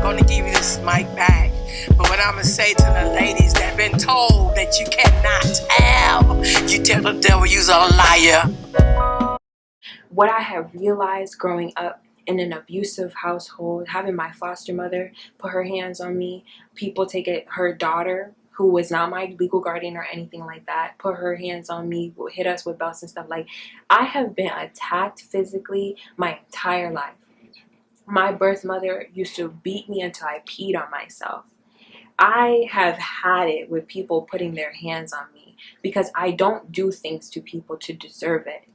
going to give you this mic back. But what I'm going to say to the ladies that been told that you cannot have, you tell the devil you's a liar. What I have realized growing up in an abusive household, having my foster mother put her hands on me, people take it, her daughter, who was not my legal guardian or anything like that, put her hands on me, hit us with belts and stuff. Like, I have been attacked physically my entire life. My birth mother used to beat me until I peed on myself. I have had it with people putting their hands on me because I don't do things to people to deserve it.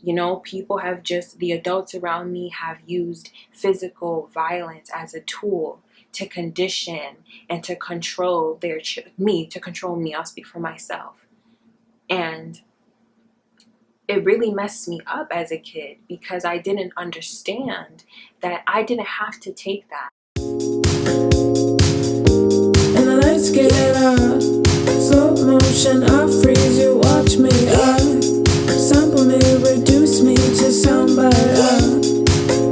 You know, people have just, the adults around me have used physical violence as a tool to condition and to control to control me. I'll speak for myself. And it really messed me up as a kid because I didn't understand that I didn't have to take that. And the lights get up, slow motion, I freeze, you watch me, sample me, reduce me to somebody,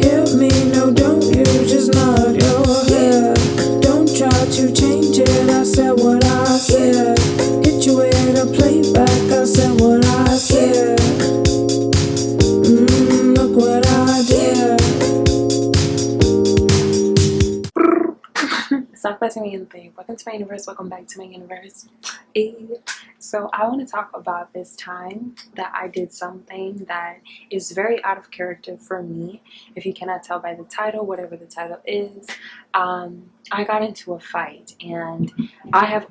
hear me, no don't you, just nod your head, don't try to change it, I said what I said, hit you with a playback, I said what I said, look what I did. Stop pressing me anything. Welcome to my universe. Welcome back to my universe. So I want to talk about this time that I did something that is very out of character for me. If you cannot tell by the title, whatever the title is, I got into a fight, and I've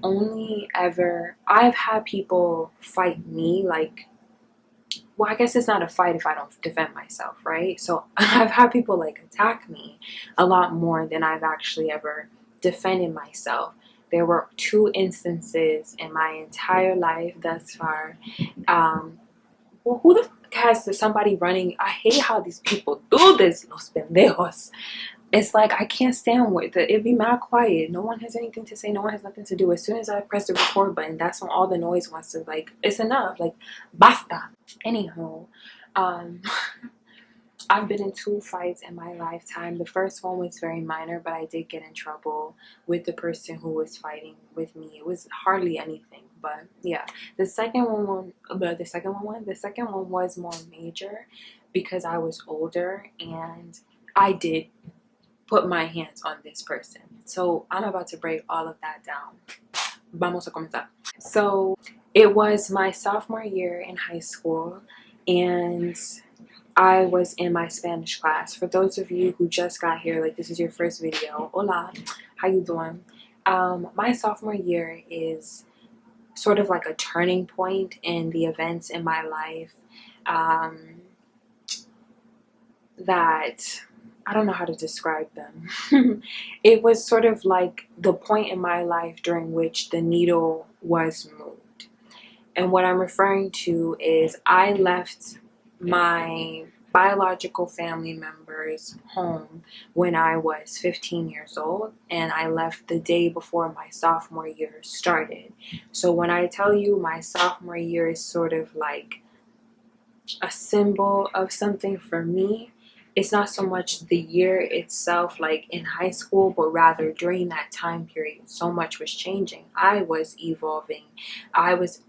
had people fight me, like, well, I guess it's not a fight if I don't defend myself, right? So I've had people like attack me a lot more than I've actually ever defended myself. There were 2 instances in my entire life thus far. Well, who the fuck has somebody running? I hate how these people do this, los pendejos. It's like I can't stand with it. It'd be mad quiet. No one has anything to say. No one has nothing to do. As soon as I press the record button, that's when all the noise wants to, like, it's enough. Like, basta. Anywho, I've been in 2 fights in my lifetime. The first one was very minor, but I did get in trouble with the person who was fighting with me. It was hardly anything, but yeah. The second one was more major because I was older and I did put my hands on this person. So I'm about to break all of that down. Vamos a comenzar. So it was my sophomore year in high school, and I was in my Spanish class. For those of you who just got here, like this is your first video, hola, how you doing? My sophomore year is sort of like a turning point in the events in my life that I don't know how to describe them. It was sort of like the point in my life during which the needle was moved. And what I'm referring to is I left my biological family members home when I was 15 years old, and I left the day before my sophomore year started. So when I tell you my sophomore year is sort of like a symbol of something for me, it's not so much the year itself, like in high school, but rather during that time period, so much was changing. I was evolving.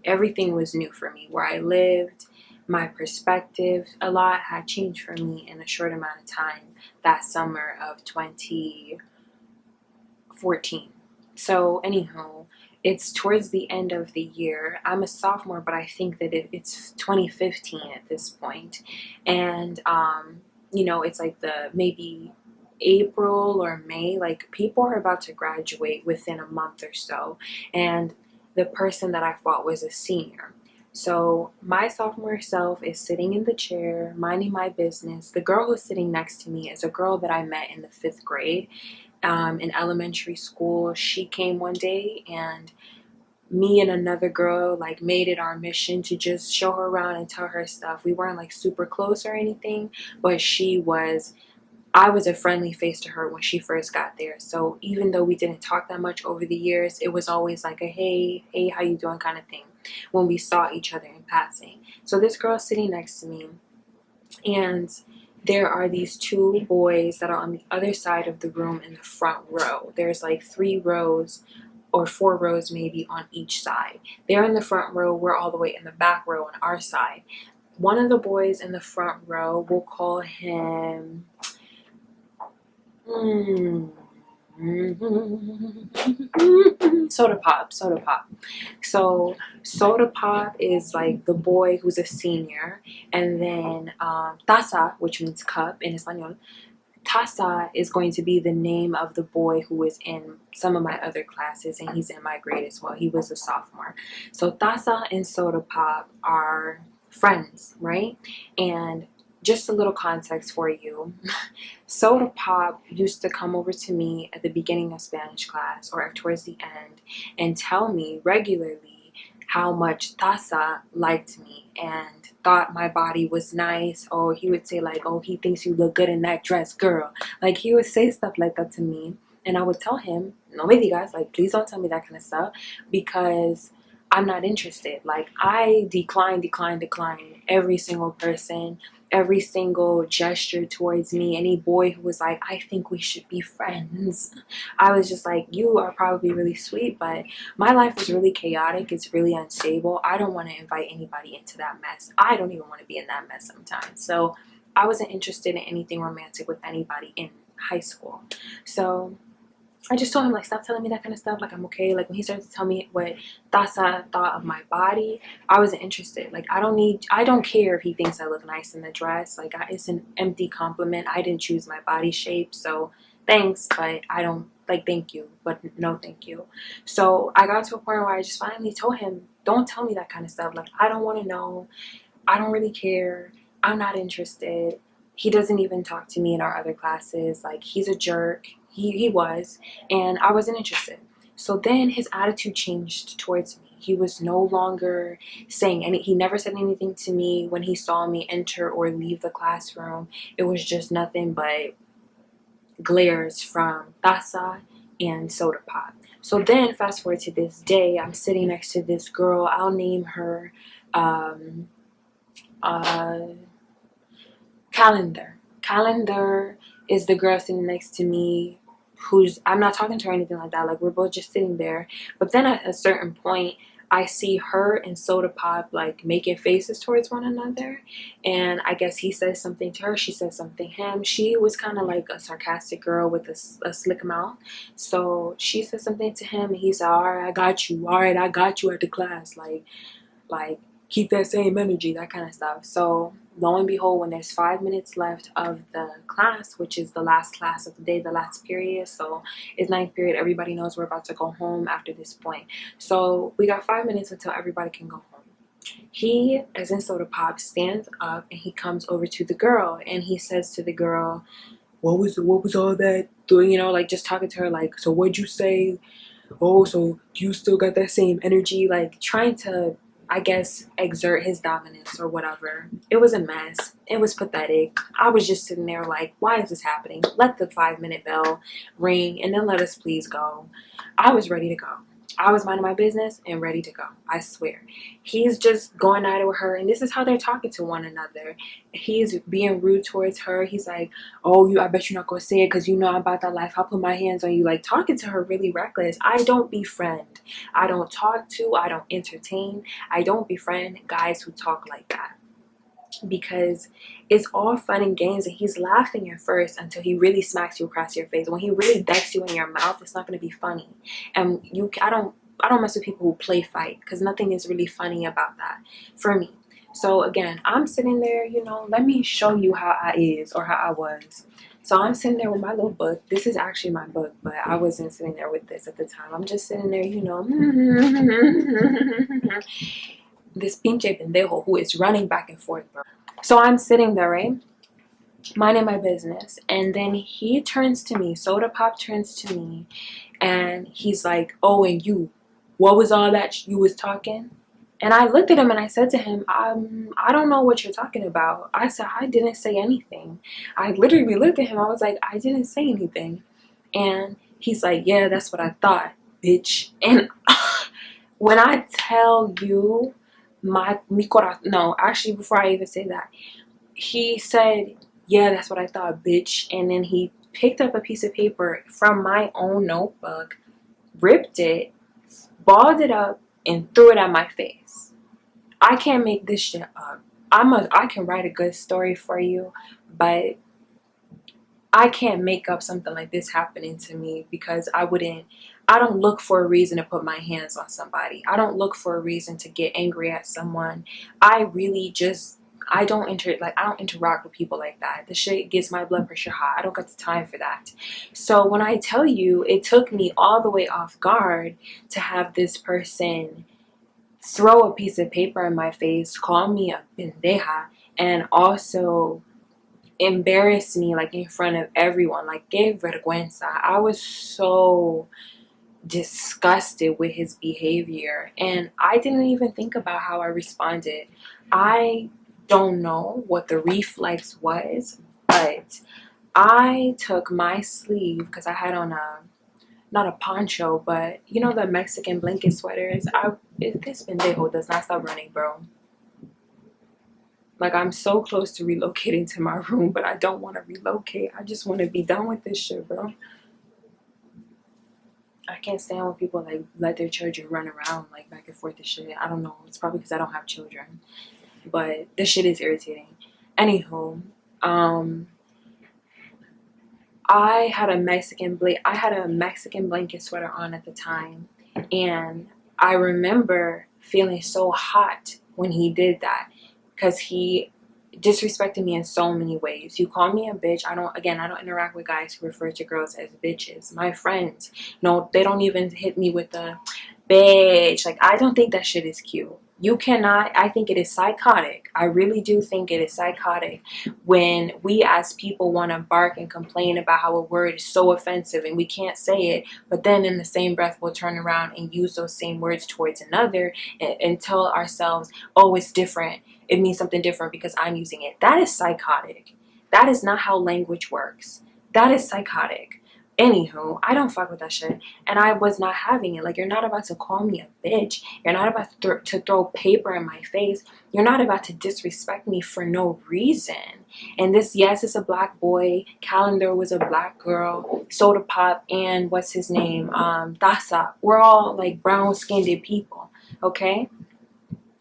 Everything was new for me. Where I lived, my perspective, a lot had changed for me in a short amount of time that summer of 2014. So anyhow, it's towards the end of the year. I'm a sophomore, but I think that it's 2015 at this point. And, you know, it's like maybe April or May, like people are about to graduate within a month or so. And the person that I fought was a senior. So my sophomore self is sitting in the chair, minding my business. The girl who's sitting next to me is a girl that I met in the 5th grade in elementary school. She came one day, and me and another girl like made it our mission to just show her around and tell her stuff. We weren't like super close or anything, but I was a friendly face to her when she first got there. So even though we didn't talk that much over the years, it was always like a hey, how you doing kind of thing when we saw each other in passing. So this girl's sitting next to me, and there are these two boys that are on the other side of the room in the front row. There's like 3 rows or 4 rows maybe on each side. They're in the front row, we're all the way in the back row on our side. One of the boys in the front row, we'll call him Soda Pop. So Soda Pop is like the boy who's a senior, and then Taza, which means cup in Espanol. Taza is going to be the name of the boy who is in some of my other classes, and he's in my grade as well. He was a sophomore. So Taza and Soda Pop are friends, right? And just a little context for you. Soda Pop used to come over to me at the beginning of Spanish class or towards the end and tell me regularly how much Taza liked me and thought my body was nice, or he would say like, oh, he thinks you look good in that dress, girl. Like, he would say stuff like that to me, and I would tell him, no me digas, like, please don't tell me that kind of stuff, because I'm not interested. Like, I decline every single person, every single gesture towards me. Any boy who was like, I think we should be friends, I was just like, you are probably really sweet, but my life is really chaotic. It's really unstable. I don't want to invite anybody into that mess. I don't even want to be in that mess sometimes. So I wasn't interested in anything romantic with anybody in high school. So I just told him, like, stop telling me that kind of stuff. Like, I'm okay. Like, when he started to tell me what Taza thought of my body, I wasn't interested. Like, I don't care if he thinks I look nice in the dress. Like, it's an empty compliment. I didn't choose my body shape. So thanks, but I don't, like, thank you, but no thank you. So I got to a point where I just finally told him, don't tell me that kind of stuff. Like, I don't want to know. I don't really care. I'm not interested. He doesn't even talk to me in our other classes. Like, he's a jerk. He was, and I wasn't interested. So then his attitude changed towards me. He was no longer saying he never said anything to me when he saw me enter or leave the classroom. It was just nothing but glares from Taza and Soda Pop. So then fast forward to this day, I'm sitting next to this girl. I'll name her Calendar. Calendar is the girl sitting next to me, I'm not talking to her or anything like that. Like, we're both just sitting there. But then at a certain point, I see her and Soda Pop like making faces towards one another, and I guess he says something to her, she says something to him. She was kind of like a sarcastic girl with a slick mouth, so she says something to him, and he's like, all right, I got you. All right, I got you at the class. Like keep that same energy, that kind of stuff. So lo and behold, when there's 5 minutes left of the class, which is the last class of the day, the last period, so it's 9th period, everybody knows we're about to go home after this point. So we got 5 minutes until everybody can go home. He, as in Soda Pop, stands up and he comes over to the girl and he says to the girl, what was all that doing, like just talking to her, like, so what'd you say? Oh, so you still got that same energy, like trying to, I guess, exert his dominance or whatever. It was a mess. It was pathetic. I was just sitting there like, why is this happening? Let the 5-minute bell ring and then let us please go. I was ready to go. I was minding my business and ready to go. I swear. He's just going at it with her, and this is how they're talking to one another. He's being rude towards her. He's like, oh, I bet you're not going to say it because you know I'm about that life. I'll put my hands on you. Like, talking to her really reckless. I don't befriend. I don't talk to. I don't entertain. I don't befriend guys who talk like that. Because it's all fun and games, and he's laughing at first until he really smacks you across your face. When he really decks you in your mouth, it's not going to be funny. And I don't mess with people who play fight, because nothing is really funny about that for me. So again, I'm sitting there, let me show you how I is or how I was. So I'm sitting there with my little book. This is actually my book, but I wasn't sitting there with this at the time. I'm just sitting there, this pinche pendejo who is running back and forth, bro. So I'm sitting there, right, minding my business, and then he turns to me, Soda Pop turns to me, and he's like, oh, and you, what was all that you was talking? And I looked at him and I said to him, I don't know what you're talking about. I said, I didn't say anything. I literally looked at him. I was like, I didn't say anything. And he's like, yeah, that's what I thought, bitch. And when I tell you, no, actually, before I even say that, he said, yeah, that's what I thought, bitch. And then he picked up a piece of paper from my own notebook, ripped it, balled it up, and threw it at my face. I can't make this shit up. I can write a good story for you, but I can't make up something like this happening to me, because I don't look for a reason to put my hands on somebody. I don't look for a reason to get angry at someone. I really just, I don't interact with people like that. The shit gets my blood pressure high. I don't got the time for that. So when I tell you, it took me all the way off guard to have this person throw a piece of paper in my face, call me a pendeja, and also embarrass me like in front of everyone, like que vergüenza. I was so disgusted with his behavior, and I didn't even think about how I responded. I don't know what the reflex was, but I took my sleeve, because I had on a, not a poncho, but you know the Mexican blanket sweaters. This pendejo does not stop running, bro. Like, I'm so close to relocating to my room, but I don't want to relocate. I just want to be done with this shit, bro. I can't stand when people like let their children run around like back and forth and shit. I don't know. It's probably because I don't have children, but this shit is irritating. Anywho, I had a Mexican blanket sweater on at the time, and I remember feeling so hot when he did that, because he disrespected me in so many ways. You call me a bitch. I don't interact with guys who refer to girls as bitches. My friends, no, they don't even hit me with the bitch. Like, I don't think that shit is cute. You cannot. I think it is psychotic. I really do think it is psychotic when we as people want to bark and complain about how a word is so offensive and we can't say it, but then in the same breath we'll turn around and use those same words towards another and tell ourselves, oh, it's different. It means something different because I'm using it. That is psychotic. That is not how language works. That is psychotic. Anywho, I don't fuck with that shit, and I was not having it. Like, you're not about to call me a bitch. You're not about to throw paper in my face. You're not about to disrespect me for no reason. And this, yes, it's a black boy. Calendar was a black girl. Soda Pop and what's his name? Daza. We're all like brown-skinned people, okay?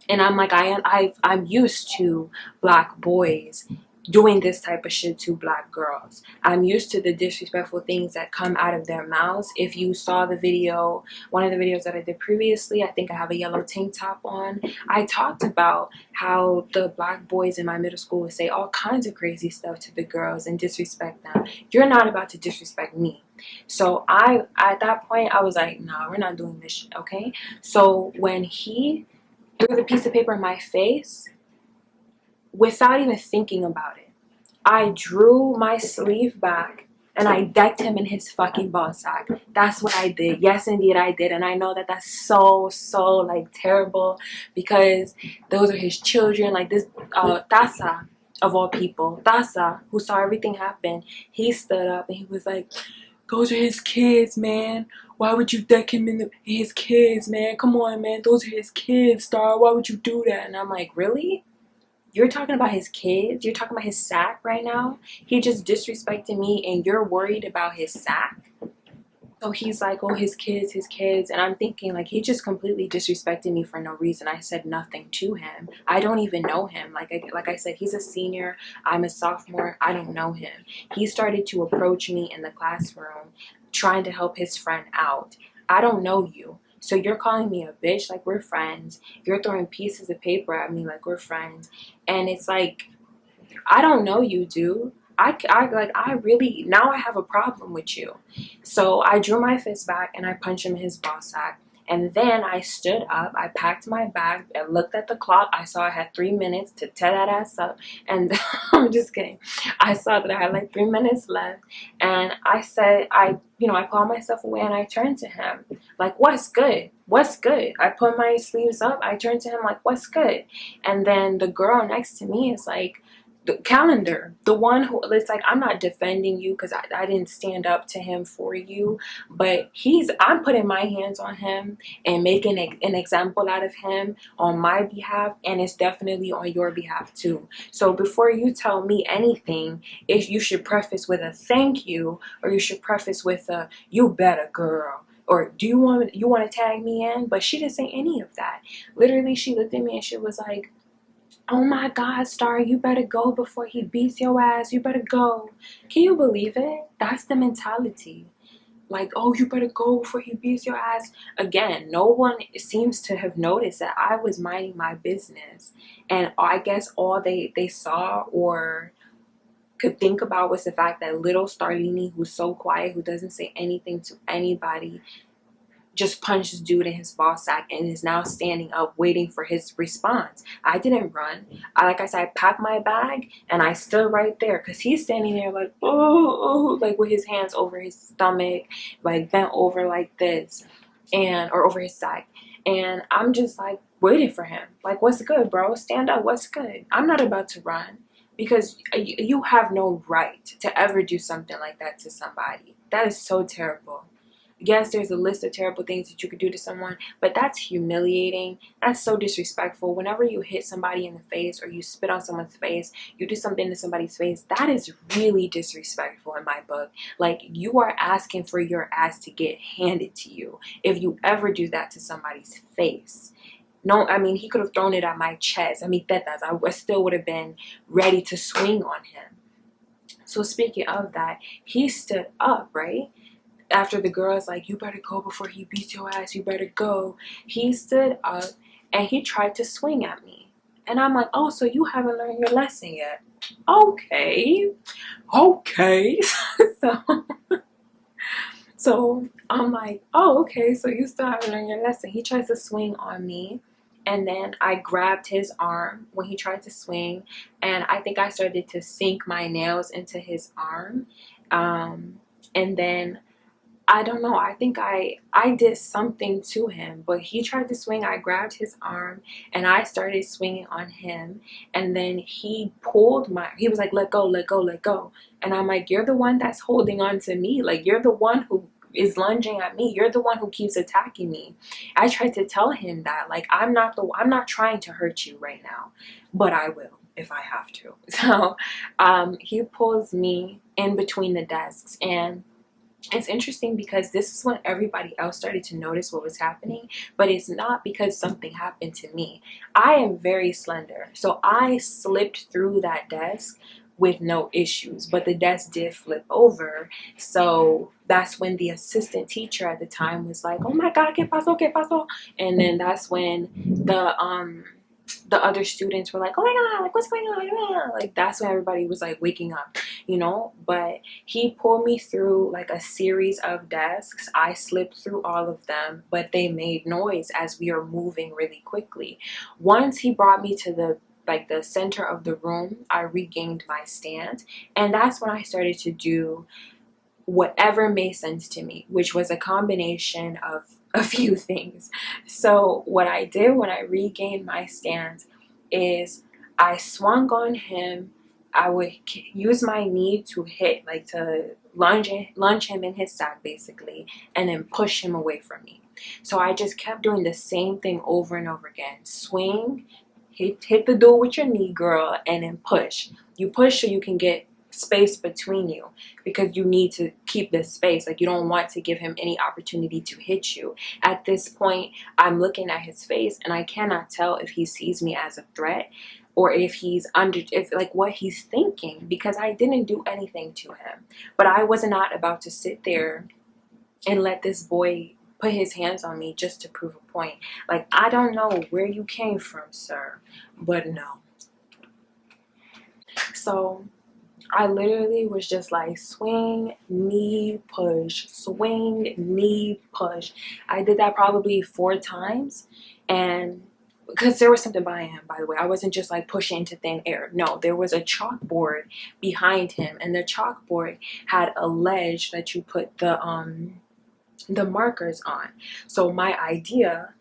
And I'm like, I'm used to black boys doing this type of shit to black girls. I'm used to the disrespectful things that come out of their mouths. If you saw the video, one of the videos that I did previously, I think I have a yellow tank top on. I talked about how the black boys in my middle school would say all kinds of crazy stuff to the girls and disrespect them. You're not about to disrespect me. So at that point, I was like, nah, we're not doing this shit, okay? So when he threw the piece of paper in my face, without even thinking about it, I drew my sleeve back and I decked him in his fucking ball sack. That's what I did. Yes, indeed, I did. And I know that that's so like terrible, because those are his children. Like this Daza, of all people, Daza, who saw everything happen, he stood up and he was like, those are his kids, man. Why would you deck him in his kids, man? Come on, man. Those are his kids, Star. Why would you do that? And I'm like, really? You're talking about his kids? You're talking about his sack right now? He just disrespected me and you're worried about his sack? So he's like, oh, his kids. And I'm thinking, like, he just completely disrespected me for no reason. I said nothing to him. I don't even know him. Like I said, he's a senior. I'm a sophomore. I don't know him. He started to approach me in the classroom trying to help his friend out. I don't know you. So you're calling me a bitch like we're friends. You're throwing pieces of paper at me like we're friends. And it's like, I don't know you, dude. I really, now I have a problem with you. So I drew my fist back and I punched him in his ball sack. And then I stood up, I packed my bag, I looked at the clock, I saw I had 3 minutes to tear that ass up, and I'm just kidding. I saw that I had like 3 minutes left, and I said, I called myself away and I turned to him, like, what's good? What's good? I put my sleeves up, I turned to him like, what's good? And then the girl next to me is like, the calendar, the one who, it's like, I'm not defending you because I didn't stand up to him for you, but I'm putting my hands on him and making an example out of him on my behalf, and it's definitely on your behalf too. So before you tell me anything, you should preface with a thank you, or you should preface with a you better girl, or do you want to tag me in? But she didn't say any of that. Literally, she looked at me and she was like, oh my God, Star, you better go before he beats your ass. You better go. Can you believe it? That's the mentality. Like, oh, you better go before he beats your ass. Again, no one seems to have noticed that I was minding my business. And I guess all they saw or could think about was the fact that little Starlini, who's so quiet, who doesn't say anything to anybody, just punched this dude in his ball sack and is now standing up waiting for his response. I didn't run. Like I said, I packed my bag and I stood right there because he's standing there like, oh, like with his hands over his stomach, like bent over like this, or over his sack. And I'm just like waiting for him. Like, what's good, bro? Stand up. What's good? I'm not about to run because you have no right to ever do something like that to somebody. That is so terrible. Yes, there's a list of terrible things that you could do to someone, but that's humiliating. That's so disrespectful. Whenever you hit somebody in the face or you spit on someone's face, you do something to somebody's face, that is really disrespectful in my book. Like, you are asking for your ass to get handed to you if you ever do that to somebody's face. No, I mean, he could have thrown it at my chest. I mean, I still would have been ready to swing on him. So speaking of that, he stood up, right? After the girl's like, you better go before he beats your ass, you better go. He stood up and he tried to swing at me. And I'm like, oh, so you haven't learned your lesson yet. Okay. So I'm like, oh, okay, so you still haven't learned your lesson. He tries to swing on me. And then I grabbed his arm when he tried to swing. And I think I started to sink my nails into his arm. And then I don't know, I think I did something to him, but he tried to swing. I grabbed his arm and I started swinging on him, and then he was like, let go, let go, let go. And I'm like, you're the one that's holding on to me. Like, you're the one who is lunging at me. You're the one who keeps attacking me. I tried to tell him that, like, I'm not trying to hurt you right now, but I will if I have to. So he pulls me in between the desks, and it's interesting because this is when everybody else started to notice what was happening, but it's not because something happened to me. I am very slender, so I slipped through that desk with no issues, but the desk did flip over. So that's when the assistant teacher at the time was like, oh my God, ¿qué pasó, qué pasó? And then that's when the other students were like, oh my God, like, what's going on? Like, that's when everybody was like waking up, you know. But he pulled me through like a series of desks. I slipped through all of them, but they made noise as we were moving really quickly. Once he brought me to the center of the room, I regained my stance, and that's when I started to do whatever made sense to me, which was a combination of a few things. So what I did when I regained my stance is I swung on him. I would use my knee to hit, like to lunge him in his sack basically, and then push him away from me. So I just kept doing the same thing over and over again. Swing, hit the dude with your knee, girl, and then push. You push so you can get space between you, because you need to keep this space. Like, you don't want to give him any opportunity to hit you. At this point, I'm looking at his face and I cannot tell if he sees me as a threat or if what he's thinking, because I didn't do anything to him. But I was not about to sit there and let this boy put his hands on me just to prove a point. Like, I don't know where you came from, sir, but no. So I literally was just like, swing, knee, push, swing, knee, push. I did that probably 4 times, and because there was something behind him, by the way. I wasn't just like pushing into thin air. No, there was a chalkboard behind him, and the chalkboard had a ledge that you put the markers on. So my idea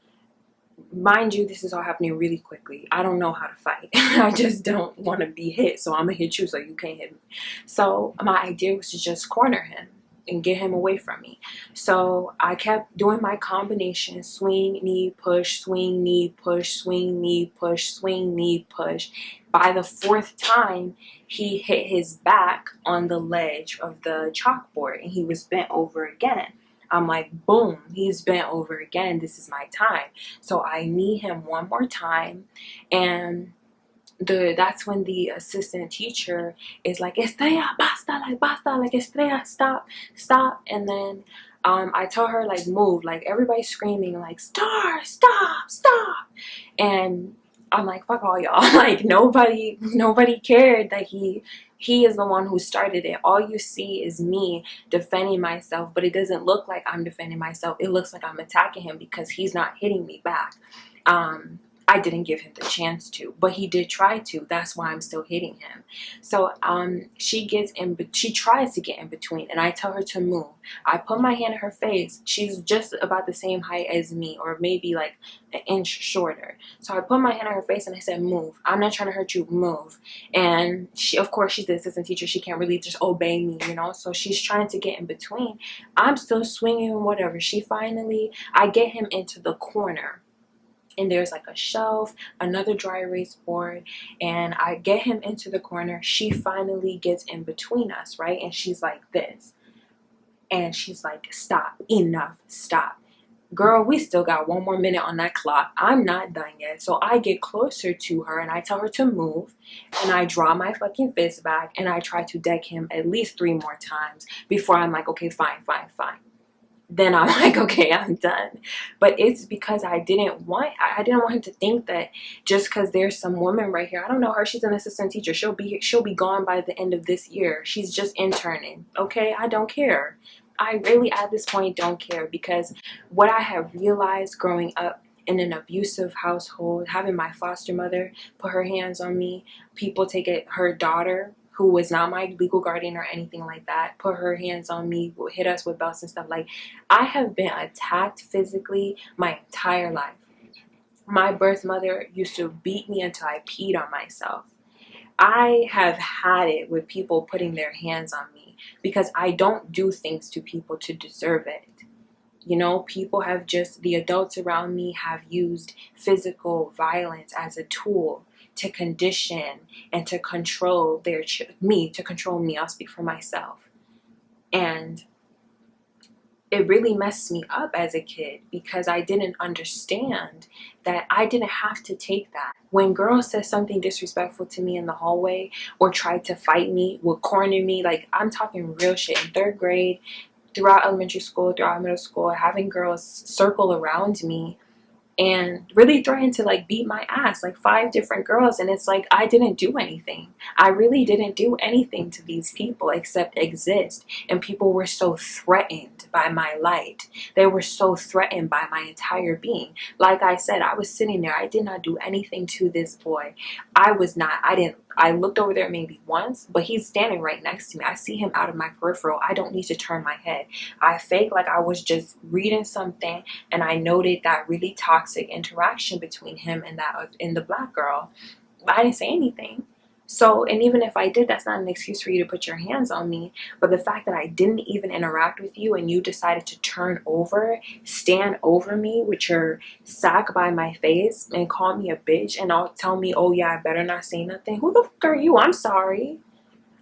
mind you, this is all happening really quickly. I don't know how to fight. I just don't want to be hit, so I'm gonna hit you so you can't hit me. So my idea was to just corner him and get him away from me. So I kept doing my combination: swing, knee, push, swing, knee, push, swing, knee, push, swing, knee, push. By the fourth time, he hit his back on the ledge of the chalkboard and he was bent over again. I'm like, boom, he's bent over again. This is my time. So I knee him one more time, and that's when the assistant teacher is like, Estrella, basta, like Estrella, stop. And then I tell her, like, move, like everybody's screaming, like, stop. And I'm like, fuck all y'all. Like, nobody cared that he is the one who started it. All you see is me defending myself, but it doesn't look like I'm defending myself. It looks like I'm attacking him because he's not hitting me back. I didn't give him the chance to, but he did try to. That's why I'm still hitting him. So she tries to get in between, and I tell her to move. I put my hand in her face. She's just about the same height as me, or maybe like an inch shorter. So I put my hand in her face and I said, move. I'm not trying to hurt you, move. And she, of course, she's the assistant teacher. She can't really just obey me, you know? So she's trying to get in between. I'm still swinging and whatever. I get him into the corner. And there's like a shelf, another dry erase board, and I get him into the corner. She finally gets in between us, right? And she's like this. And she's like, stop, enough, stop. Girl, we still got 1 more minute on that clock. I'm not done yet. So I get closer to her and I tell her to move. And I draw my fucking fist back and I try to deck him at least 3 more times before I'm like, okay, fine. Then I'm like, okay, I'm done. But it's because I didn't want him to think that just because there's some woman right here, I don't know her, she's an assistant teacher, she'll be gone by the end of this year. She's just interning, okay? I don't care. I really, at this point, don't care, because what I have realized growing up in an abusive household, having my foster mother put her hands on me, people take it, her daughter, who was not my legal guardian or anything like that, put her hands on me, hit us with belts and stuff. Like, I have been attacked physically my entire life. My birth mother used to beat me until I peed on myself. I have had it with people putting their hands on me because I don't do things to people to deserve it. You know, the adults around me have used physical violence as a tool to condition and to control me. I'll speak for myself. And it really messed me up as a kid because I didn't understand that I didn't have to take that. When girls said something disrespectful to me in the hallway or tried to fight me, would corner me, like, I'm talking real shit. In 3rd grade, throughout elementary school, throughout middle school, having girls circle around me and really threatened to like beat my ass, like 5 different girls. And it's like, I didn't do anything. I really didn't do anything to these people except exist. And people were so threatened by my light. They were so threatened by my entire being. Like I said, I was sitting there. I did not do anything to this boy. I looked over there maybe once, but he's standing right next to me. I see him out of my peripheral. I don't need to turn my head. I fake like I was just reading something, and I noted that really toxic interaction between him and the black girl. But I didn't say anything. So, and even if I did, that's not an excuse for you to put your hands on me. But the fact that I didn't even interact with you and you decided to turn over, stand over me with your sack by my face and call me a bitch and tell me, oh yeah, I better not say nothing. Who the fuck are you? I'm sorry.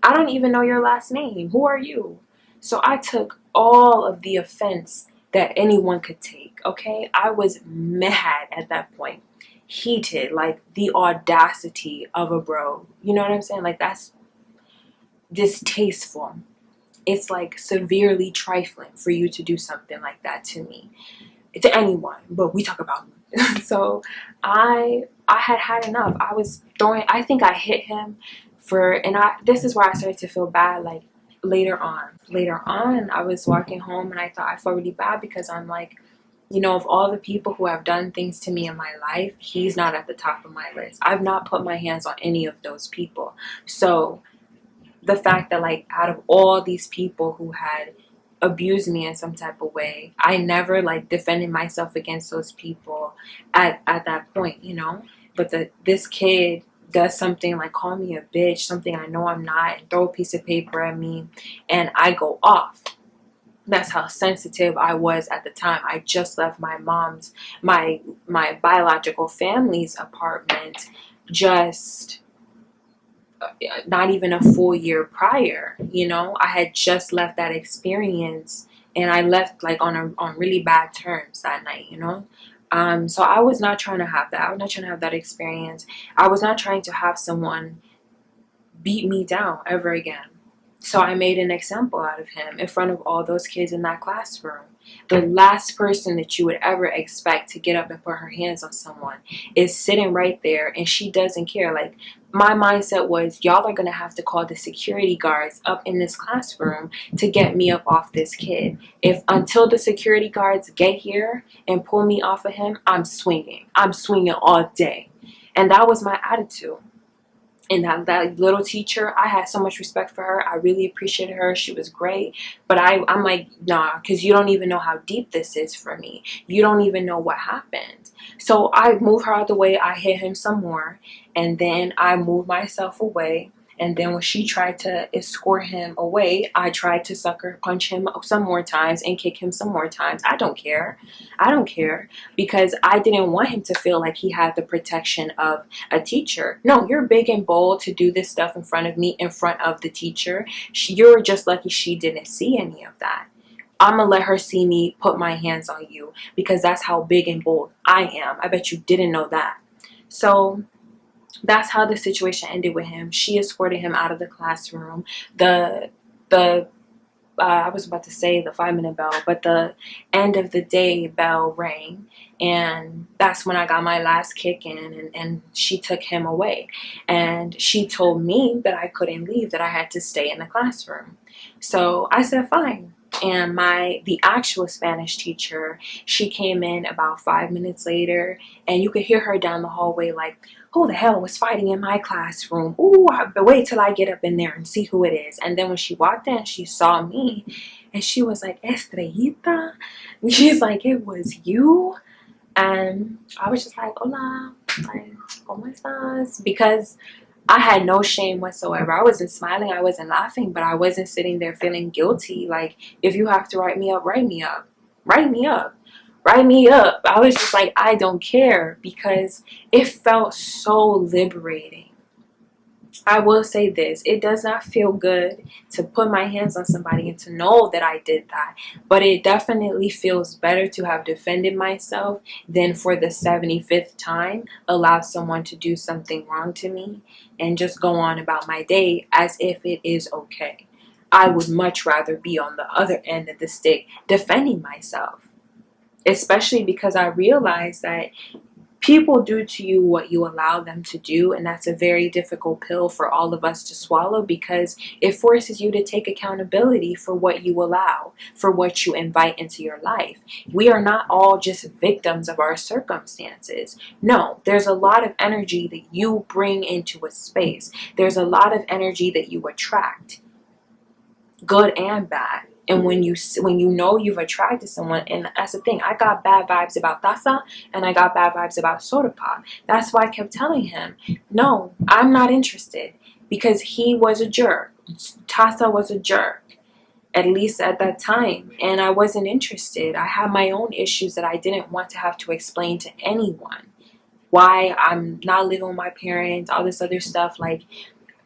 I don't even know your last name. Who are you? So I took all of the offense that anyone could take, okay? I was mad at that point. Heated, like the audacity of a bro. You know what I'm saying? Like, that's distasteful. It's like severely trifling for you to do something like that to me, to anyone, but we talk about me. So I had enough. I think I hit him this is where I started to feel bad. Like later on I was walking home and I felt really bad because I'm like, you know, of all the people who have done things to me in my life, he's not at the top of my list. I've not put my hands on any of those people. So the fact that, like, out of all these people who had abuse me in some type of way. I never like defended myself against those people at that point, you know. But this kid does something like call me a bitch, something I know I'm not, and throw a piece of paper at me, and I go off. That's how sensitive I was at the time. I just left my mom's, my biological family's apartment, just not even a full year prior. You know, I had just left that experience, and I left like on really bad terms that night, you know. So I was not trying to have that. I was not trying to have that experience. I was not trying to have someone beat me down ever again. So I made an example out of him in front of all those kids in that classroom. The last person that you would ever expect to get up and put her hands on someone is sitting right there, and she doesn't care. Like, my mindset was, y'all are going to have to call the security guards up in this classroom to get me up off this kid. If until the security guards get here and pull me off of him, I'm swinging. I'm swinging all day. And that was my attitude. And that little teacher, I had so much respect for her. I really appreciated her. She was great. But I'm like, nah, because you don't even know how deep this is for me. You don't even know what happened. So I moved her out of the way. I hit him some more. And then I moved myself away. And then when she tried to escort him away, I tried to sucker punch him some more times and kick him some more times. I don't care. I don't care, because I didn't want him to feel like he had the protection of a teacher. No, you're big and bold to do this stuff in front of me, in front of the teacher. You're just lucky she didn't see any of that. I'm going to let her see me put my hands on you, because that's how big and bold I am. I bet you didn't know that. So that's how the situation ended with him. She escorted him out of the classroom. I was about to say the 5-minute bell, but the end of the day bell rang, and that's when I got my last kick in, and she took him away. And she told me that I couldn't leave, that I had to stay in the classroom. So I said, fine. And the actual Spanish teacher, she came in about 5 minutes later, and you could hear her down the hallway like, who the hell was fighting in my classroom? Ooh, but wait till I get up in there and see who it is. And then when she walked in, she saw me, and she was like, Estrellita? And she's like, it was you? And I was just like, hola, like, ¿cómo estás? Because I had no shame whatsoever. I wasn't smiling, I wasn't laughing, but I wasn't sitting there feeling guilty. Like, if you have to write me up, write me up. Write me up. Write me up. I was just like, I don't care, because it felt so liberating. I will say this, it does not feel good to put my hands on somebody and to know that I did that, but it definitely feels better to have defended myself than for the 75th time allow someone to do something wrong to me and just go on about my day as if it is okay. I would much rather be on the other end of the stick defending myself, especially because I realize that people do to you what you allow them to do, and that's a very difficult pill for all of us to swallow, because it forces you to take accountability for what you allow, for what you invite into your life. We are not all just victims of our circumstances. No, there's a lot of energy that you bring into a space. There's a lot of energy that you attract, good and bad. And when you know you've attracted someone, and that's the thing, I got bad vibes about Tasa, and I got bad vibes about Soda Pop. That's why I kept telling him, no, I'm not interested, because he was a jerk. Tasa was a jerk, at least at that time, and I wasn't interested. I had my own issues that I didn't want to have to explain to anyone. Why I'm not living with my parents, all this other stuff. Like,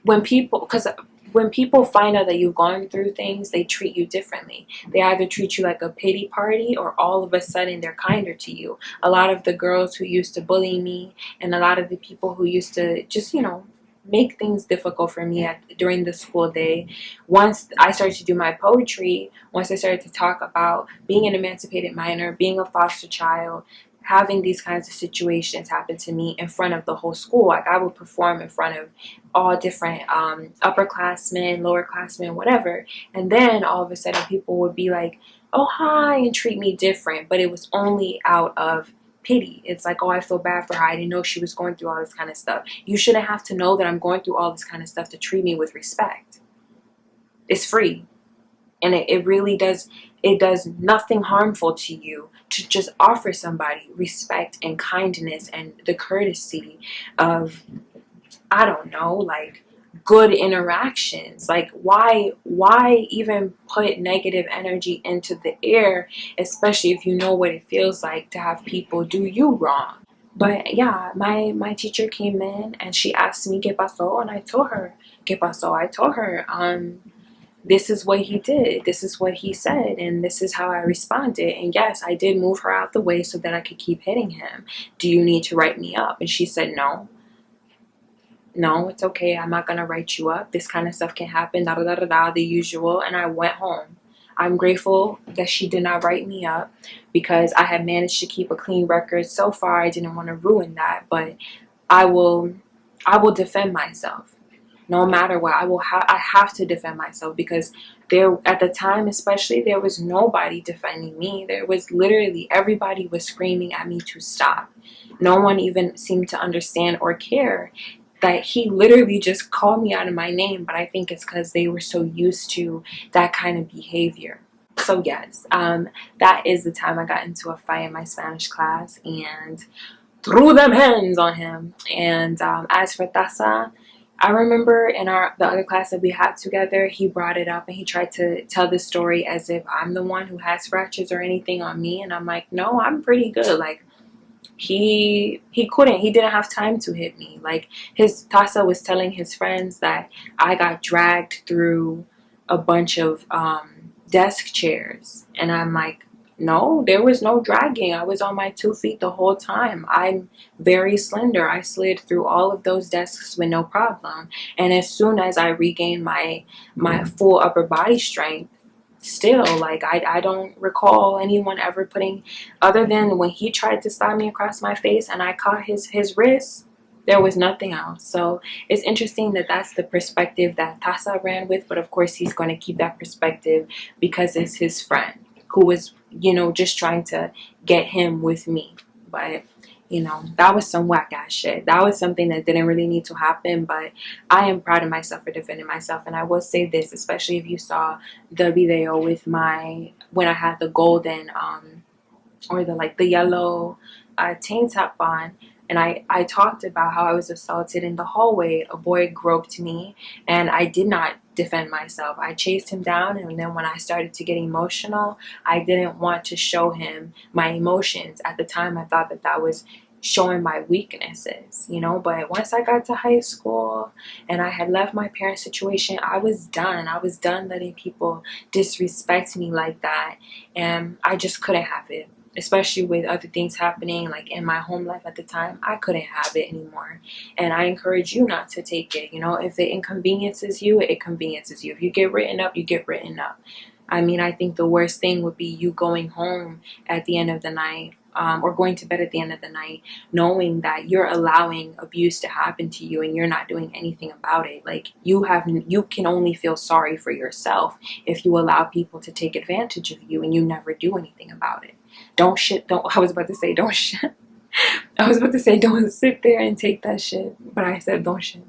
when people find out that you've gone through things, they treat you differently. They either treat you like a pity party, or all of a sudden they're kinder to you. A lot of the girls who used to bully me, and a lot of the people who used to just, make things difficult for me during the school day, once I started to do my poetry, once I started to talk about being an emancipated minor, being a foster child, having these kinds of situations happen to me in front of the whole school. Like, I would perform in front of all different upperclassmen, lowerclassmen, whatever. And then all of a sudden people would be like, oh, hi, and treat me different. But it was only out of pity. It's like, oh, I feel bad for her. I didn't know she was going through all this kind of stuff. You shouldn't have to know that I'm going through all this kind of stuff to treat me with respect. It's free. And it really does, it does nothing harmful to you to just offer somebody respect and kindness and the courtesy of, I don't know, like good interactions. Like why even put negative energy into the air, especially if you know what it feels like to have people do you wrong. But yeah, my teacher came in and she asked me ¿Qué pasó? And I told her ¿Qué pasó? I told her this is what he did, this is what he said, and this is how I responded. And yes, I did move her out the way so that I could keep hitting him. Do you need to write me up? And she said no, it's okay, I'm not gonna write you up, this kind of stuff can happen, da da da da da, the usual. And I went home. I'm grateful that she did not write me up because I had managed to keep a clean record so far. I didn't want to ruin that, but I will defend myself no matter what. I have to defend myself, because there, at the time especially, there was nobody defending me. There was literally, everybody was screaming at me to stop. No one even seemed to understand or care that he literally just called me out of my name. But I think it's because they were so used to that kind of behavior. So yes, that is the time I got into a fight in my Spanish class and threw them hands on him. And as for Tasa, I remember in the other class that we had together, he brought it up and he tried to tell the story as if I'm the one who has scratches or anything on me. And I'm like, no, I'm pretty good. Like, he didn't have time to hit me. Like, Tasa was telling his friends that I got dragged through a bunch of desk chairs. And I'm like, no, there was no dragging. I was on my 2 feet the whole time. I'm very slender. I slid through all of those desks with no problem. And as soon as I regained my full upper body strength, still, like, I don't recall anyone ever putting, other than when he tried to slap me across my face and I caught his wrist, there was nothing else. So it's interesting that that's the perspective that Tasa ran with. But of course he's going to keep that perspective because it's his friend who was, you know, just trying to get him with me. But you know, that was some whack ass shit. That was something that didn't really need to happen. But I am proud of myself for defending myself. And I will say this, especially if you saw the video with when I had the golden or the yellow tank top on. And I talked about how I was assaulted in the hallway. A boy groped me and I did not defend myself. I chased him down, and then when I started to get emotional, I didn't want to show him my emotions. At the time, I thought that was showing my weaknesses, you know. But once I got to high school and I had left my parents' situation, I was done. I was done letting people disrespect me like that. And I just couldn't have it. Especially with other things happening like in my home life at the time, I couldn't have it anymore. And I encourage you not to take it. You know, if it inconveniences you, it inconveniences you. If you get written up, you get written up. I mean, I think the worst thing would be you going home at the end of the night, or going to bed at the end of the night, knowing that you're allowing abuse to happen to you and you're not doing anything about it. Like, you can only feel sorry for yourself if you allow people to take advantage of you and you never do anything about it. Don't sit there and take that shit. But I said don't shit.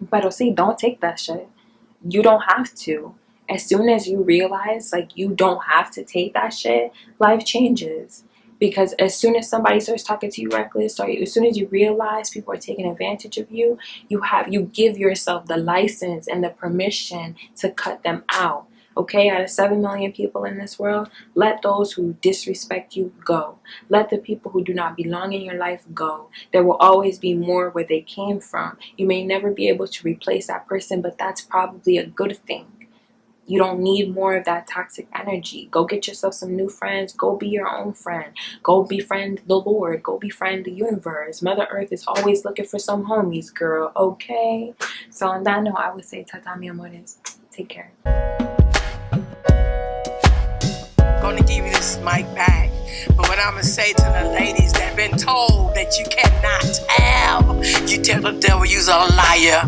But don't take that shit. You don't have to. As soon as you realize, like, you don't have to take that shit, life changes. Because as soon as somebody starts talking to you reckless, or as soon as you realize people are taking advantage of you, you give yourself the license and the permission to cut them out. Okay, out of 7 million people in this world, let those who disrespect you go. Let the people who do not belong in your life go. There will always be more where they came from. You may never be able to replace that person, but that's probably a good thing. You don't need more of that toxic energy. Go get yourself some new friends. Go be your own friend. Go befriend the Lord. Go befriend the universe. Mother Earth is always looking for some homies, girl. Okay? So on that note, I would say, tata mi amores. Take care. Gonna give you this mic back, but what I'm gonna say to the ladies that been told that you cannot have, you tell the devil you's a liar.